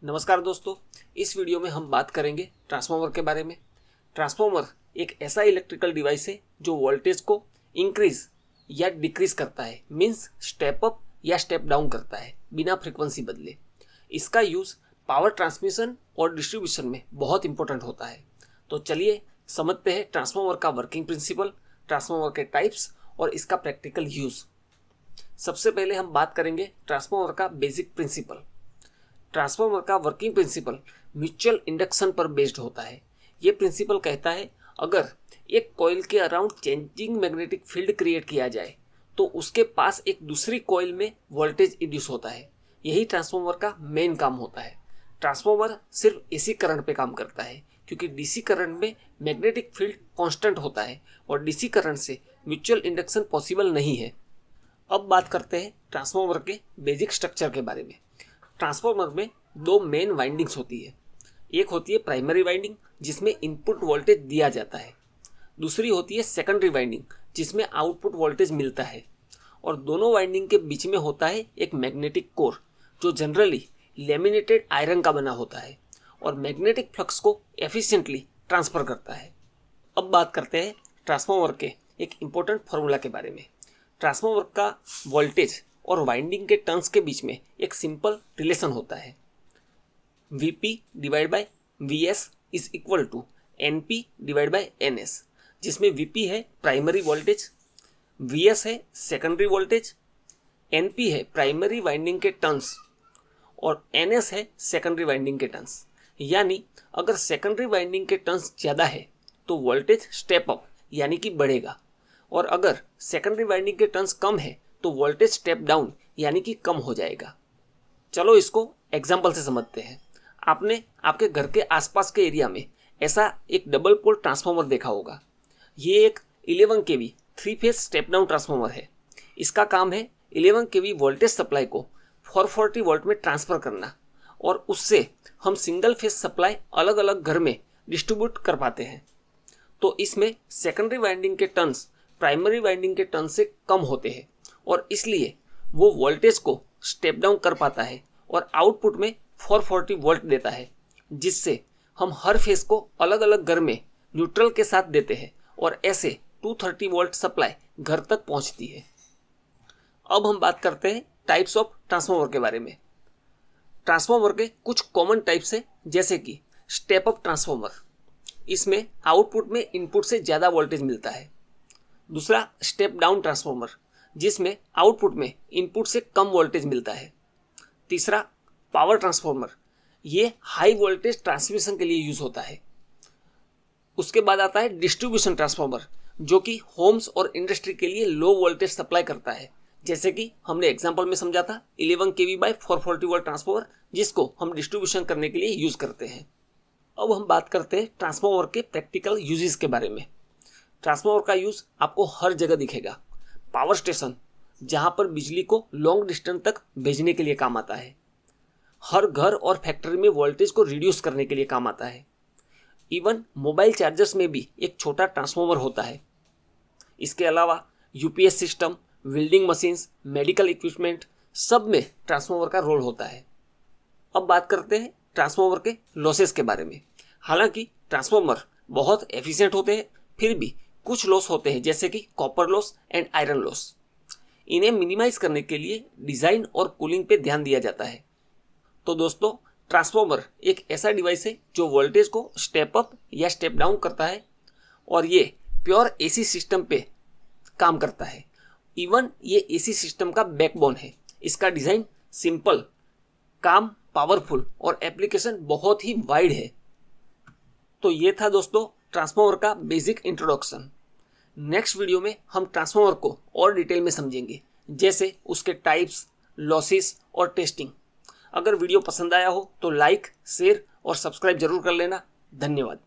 नमस्कार दोस्तों, इस वीडियो में हम बात करेंगे ट्रांसफार्मर के बारे में। ट्रांसफार्मर एक ऐसा इलेक्ट्रिकल डिवाइस है जो वोल्टेज को इंक्रीज या डिक्रीज करता है, मींस स्टेप अप या स्टेप डाउन करता है बिना फ्रीक्वेंसी बदले। इसका यूज़ पावर ट्रांसमिशन और डिस्ट्रीब्यूशन में बहुत इंपॉर्टेंट होता है। तो चलिए समझते हैं ट्रांसफार्मर का वर्किंग प्रिंसिपल, ट्रांसफार्मर के टाइप्स और इसका प्रैक्टिकल यूज़। सबसे पहले हम बात करेंगे ट्रांसफार्मर का बेसिक प्रिंसिपल। ट्रांसफार्मर का वर्किंग प्रिंसिपल म्यूचुअल इंडक्शन पर बेस्ड होता है। ये प्रिंसिपल कहता है अगर एक कॉइल के around changing magnetic field create किया जाए तो उसके पास एक दूसरी कॉइल में वोल्टेज इंड्यूस होता है। यही ट्रांसफार्मर का मेन काम होता है। ट्रांसफार्मर सिर्फ एसी करंट पे काम करता है क्योंकि डीसी करंट में मैग्नेटिक फील्ड कांस्टेंट होता है और डीसी करंट से म्यूचुअल इंडक्शन पॉसिबल नहीं है। अब बात करते हैं ट्रांसफार्मर के बेसिक स्ट्रक्चर के बारे में। ट्रांसफार्मर में दो मेन वाइंडिंग्स होती है। एक होती है प्राइमरी वाइंडिंग जिसमें इनपुट वोल्टेज दिया जाता है। दूसरी होती है सेकेंडरी वाइंडिंग जिसमें आउटपुट वोल्टेज मिलता है। और दोनों वाइंडिंग के बीच में होता है एक मैग्नेटिक कोर जो जनरली लेमिनेटेड आयरन का बना होता है और मैग्नेटिक फ्लक्स को एफिशिएंटली ट्रांसफर करता है। अब बात करते हैं ट्रांसफार्मर के एक इम्पोर्टेंट फार्मूला के बारे में। ट्रांसफार्मर का वोल्टेज और वाइंडिंग के टर्न्स के बीच में एक सिंपल रिलेशन होता है। Vp divide by Vs is equal to Np divide by Ns, जिसमें Vp है प्राइमरी वोल्टेज, Vs है सेकेंडरी वोल्टेज, Np है प्राइमरी वाइंडिंग के टर्न्स और Ns है सेकेंडरी वाइंडिंग के टर्न्स। यानी अगर सेकेंडरी वाइंडिंग के टर्न्स ज़्यादा है तो वोल्टेज स्टेप अप यानी कि बढ़ेगा, और अगर सेकेंडरी वाइंडिंग के टर्न्स कम है तो वोल्टेज स्टेप डाउन यानी कि कम हो जाएगा। चलो इसको एग्जाम्पल से समझते हैं। आपने आपके घर के आसपास के एरिया में ऐसा एक डबल पोल ट्रांसफार्मर देखा होगा। ये एक 11 kV 3 phase step down transformer है। इसका काम है 11 kV वोल्टेज सप्लाई को 440 वोल्ट में ट्रांसफ़र करना, और उससे हम सिंगल फेज सप्लाई अलग अलग घर में डिस्ट्रीब्यूट कर पाते हैं। तो इसमें सेकेंडरी वाइंडिंग के टर्न्स प्राइमरी वाइंडिंग के टर्न से कम होते हैं और इसलिए वो वोल्टेज को स्टेप डाउन कर पाता है और आउटपुट में 440 वोल्ट देता है, जिससे हम हर फेज को अलग अलग घर में न्यूट्रल के साथ देते हैं और ऐसे 230 वोल्ट सप्लाई घर तक पहुंचती है। अब हम बात करते हैं टाइप्स ऑफ ट्रांसफार्मर के बारे में। ट्रांसफार्मर के कुछ कॉमन टाइप्स हैं, जैसे कि स्टेप अप ट्रांसफार्मर। इसमें आउटपुट में इनपुट से ज़्यादा वोल्टेज मिलता है। दूसरा स्टेप डाउन ट्रांसफार्मर, जिसमें आउटपुट में इनपुट से कम वोल्टेज मिलता है। तीसरा पावर ट्रांसफार्मर, ये हाई वोल्टेज ट्रांसमिशन के लिए यूज़ होता है। उसके बाद आता है डिस्ट्रीब्यूशन ट्रांसफार्मर, जो कि होम्स और इंडस्ट्री के लिए लो वोल्टेज सप्लाई करता है, जैसे कि हमने एग्जांपल में समझा था 11 kV बाय 440 वोल्ट ट्रांसफार्मर, जिसको हम डिस्ट्रीब्यूशन करने के लिए यूज़ करते हैं। अब हम बात करते हैं ट्रांसफार्मर के प्रैक्टिकल यूजेस के बारे में। ट्रांसफार्मर का यूज़ आपको हर जगह दिखेगा। पावर स्टेशन, जहां पर बिजली को लॉन्ग डिस्टेंस तक भेजने के लिए काम आता है। हर घर और फैक्ट्री में वोल्टेज को रिड्यूस करने के लिए काम आता है। इवन मोबाइल चार्जर्स में भी एक छोटा ट्रांसफार्मर होता है। इसके अलावा UPS system, welding machines, medical equipment, सब में ट्रांसफार्मर का रोल होता है। अब बात करते हैं ट्रांसफार्मर के लॉसेस के बारे में। हालांकि ट्रांसफार्मर बहुत एफिशिएंट होते हैं, फिर भी कुछ लॉस होते हैं, जैसे कि copper loss and iron loss. इन्हें मिनिमाइज करने के लिए डिज़ाइन और कूलिंग पे ध्यान दिया जाता है। तो दोस्तों, ट्रांसफार्मर एक ऐसा डिवाइस है जो वोल्टेज को स्टेप अप या स्टेप डाउन करता है, और ये प्योर एसी सिस्टम पे काम करता है। इवन ये एसी सिस्टम का बैकबोन है। इसका डिज़ाइन सिंपल, काम, पावरफुल और एप्लीकेशन बहुत ही वाइड है। तो ये था दोस्तों ट्रांसफार्मर का बेसिक इंट्रोडक्शन। नेक्स्ट वीडियो में हम ट्रांसफार्मर को और डिटेल में समझेंगे, जैसे उसके टाइप्स, लॉसेस और टेस्टिंग। अगर वीडियो पसंद आया हो तो लाइक, शेयर और सब्सक्राइब जरूर कर लेना। धन्यवाद।